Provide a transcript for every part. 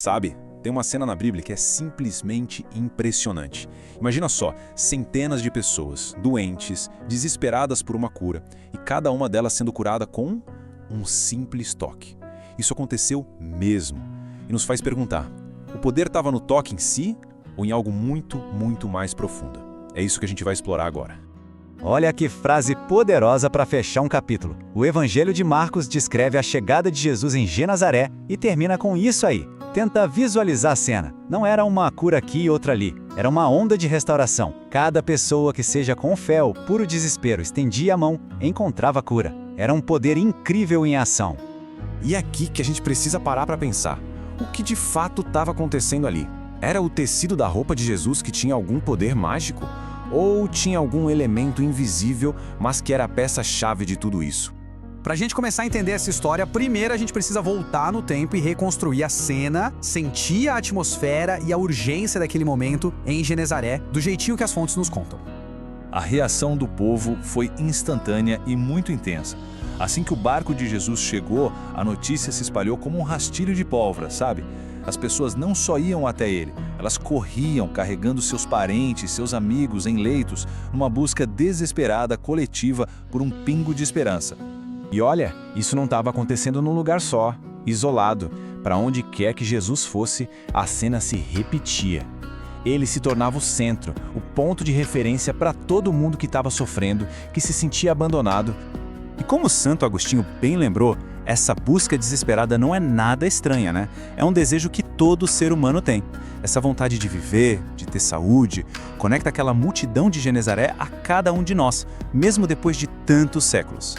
Sabe, tem uma cena na Bíblia que é simplesmente impressionante. Imagina só, centenas de pessoas, doentes, desesperadas por uma cura, e cada uma delas sendo curada com um simples toque. Isso aconteceu mesmo, e nos faz perguntar, o poder estava no toque em si ou em algo muito, muito mais profundo? É isso que a gente vai explorar agora. Olha que frase poderosa para fechar um capítulo. O Evangelho de Marcos descreve a chegada de Jesus em Genazaré e termina com isso aí. Tenta visualizar a cena. Não era uma cura aqui e outra ali. Era uma onda de restauração. Cada pessoa que seja com fé ou puro desespero estendia a mão, encontrava cura. Era um poder incrível em ação. E é aqui que a gente precisa parar para pensar. O que de fato estava acontecendo ali? Era o tecido da roupa de Jesus que tinha algum poder mágico? Ou tinha algum elemento invisível, mas que era a peça-chave de tudo isso? Pra gente começar a entender essa história, primeiro a gente precisa voltar no tempo e reconstruir a cena, sentir a atmosfera e a urgência daquele momento em Genezaré, do jeitinho que as fontes nos contam. A reação do povo foi instantânea e muito intensa. Assim que o barco de Jesus chegou, a notícia se espalhou como um rastilho de pólvora, sabe? As pessoas não só iam até ele, elas corriam carregando seus parentes, seus amigos em leitos, numa busca desesperada coletiva por um pingo de esperança. E olha, isso não estava acontecendo num lugar só, isolado. Para onde quer que Jesus fosse, a cena se repetia. Ele se tornava o centro, o ponto de referência para todo mundo que estava sofrendo, que se sentia abandonado. E como Santo Agostinho bem lembrou, essa busca desesperada não é nada estranha, né? É um desejo que todo ser humano tem. Essa vontade de viver, de ter saúde, conecta aquela multidão de Genezaré a cada um de nós, mesmo depois de tantos séculos.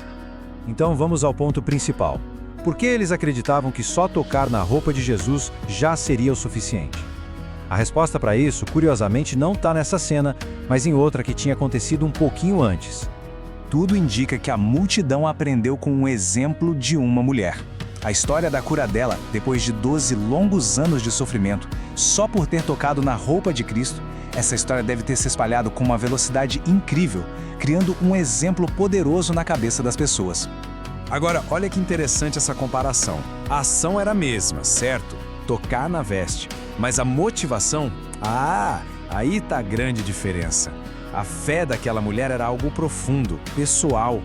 Então vamos ao ponto principal. Por que eles acreditavam que só tocar na roupa de Jesus já seria o suficiente? A resposta para isso, curiosamente, não está nessa cena, mas em outra que tinha acontecido um pouquinho antes. Tudo indica que a multidão aprendeu com um exemplo de uma mulher. A história da cura dela, depois de 12 longos anos de sofrimento, só por ter tocado na roupa de Cristo, essa história deve ter se espalhado com uma velocidade incrível, criando um exemplo poderoso na cabeça das pessoas. Agora, olha que interessante essa comparação. A ação era a mesma, certo? Tocar na veste. Mas a motivação? Aí tá a grande diferença. A fé daquela mulher era algo profundo, pessoal.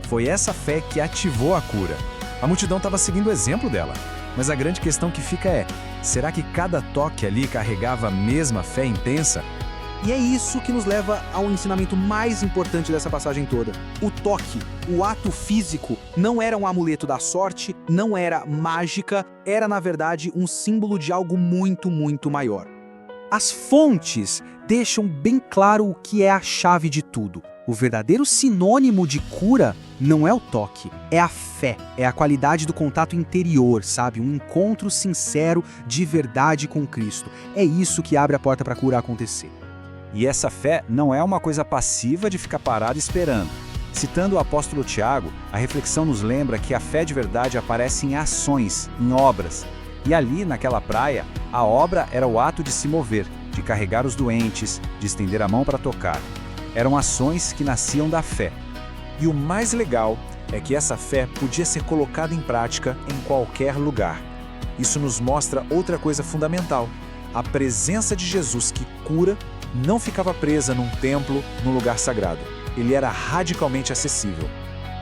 Foi essa fé que ativou a cura. A multidão estava seguindo o exemplo dela. Mas a grande questão que fica é, será que cada toque ali carregava a mesma fé intensa? E é isso que nos leva ao ensinamento mais importante dessa passagem toda. O toque, o ato físico, não era um amuleto da sorte, não era mágica, era na verdade um símbolo de algo muito, muito maior. As fontes deixam bem claro o que é a chave de tudo. O verdadeiro sinônimo de cura não é o toque, é a fé, é a qualidade do contato interior, sabe? Um encontro sincero de verdade com Cristo. É isso que abre a porta para a cura acontecer. E essa fé não é uma coisa passiva de ficar parado esperando. Citando o apóstolo Tiago, a reflexão nos lembra que a fé de verdade aparece em ações, em obras. E ali, naquela praia, a obra era o ato de se mover, de carregar os doentes, de estender a mão para tocar. Eram ações que nasciam da fé. E o mais legal é que essa fé podia ser colocada em prática em qualquer lugar. Isso nos mostra outra coisa fundamental. A presença de Jesus que cura não ficava presa num templo, num lugar sagrado. Ele era radicalmente acessível.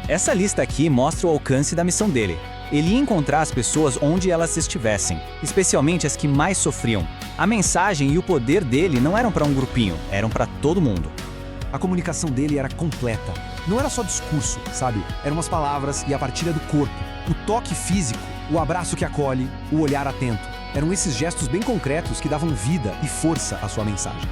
Essa lista aqui mostra o alcance da missão dele. Ele ia encontrar as pessoas onde elas estivessem, especialmente as que mais sofriam. A mensagem e o poder dele não eram para um grupinho, eram para todo mundo. A comunicação dele era completa. Não era só discurso, sabe? Eram as palavras e a partilha do corpo. O toque físico, o abraço que acolhe, o olhar atento. Eram esses gestos bem concretos que davam vida e força à sua mensagem.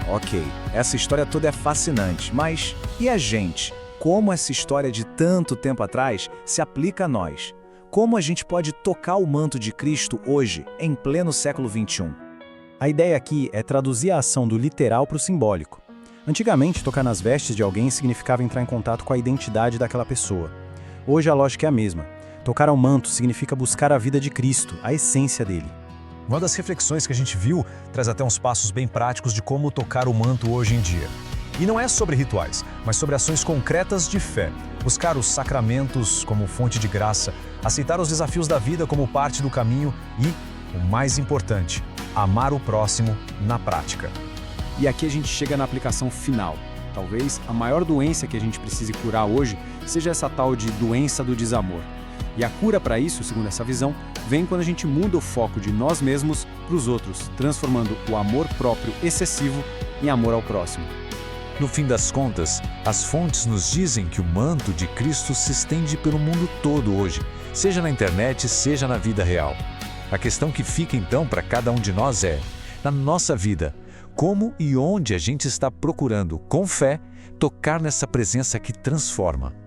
Ok, essa história toda é fascinante, mas e a gente? Como essa história de tanto tempo atrás se aplica a nós? Como a gente pode tocar o manto de Cristo hoje, em pleno século XXI? A ideia aqui é traduzir a ação do literal para o simbólico. Antigamente, tocar nas vestes de alguém significava entrar em contato com a identidade daquela pessoa. Hoje a lógica é a mesma. Tocar ao manto significa buscar a vida de Cristo, a essência dele. Uma das reflexões que a gente viu traz até uns passos bem práticos de como tocar o manto hoje em dia. E não é sobre rituais, mas sobre ações concretas de fé. Buscar os sacramentos como fonte de graça, aceitar os desafios da vida como parte do caminho e o mais importante, amar o próximo na prática. E aqui a gente chega na aplicação final. Talvez a maior doença que a gente precise curar hoje seja essa tal de doença do desamor. E a cura para isso, segundo essa visão, vem quando a gente muda o foco de nós mesmos para os outros, transformando o amor próprio excessivo em amor ao próximo. No fim das contas, as fontes nos dizem que o manto de Cristo se estende pelo mundo todo hoje, seja na internet, seja na vida real. A questão que fica então para cada um de nós é, na nossa vida, como e onde a gente está procurando, com fé, tocar nessa presença que transforma.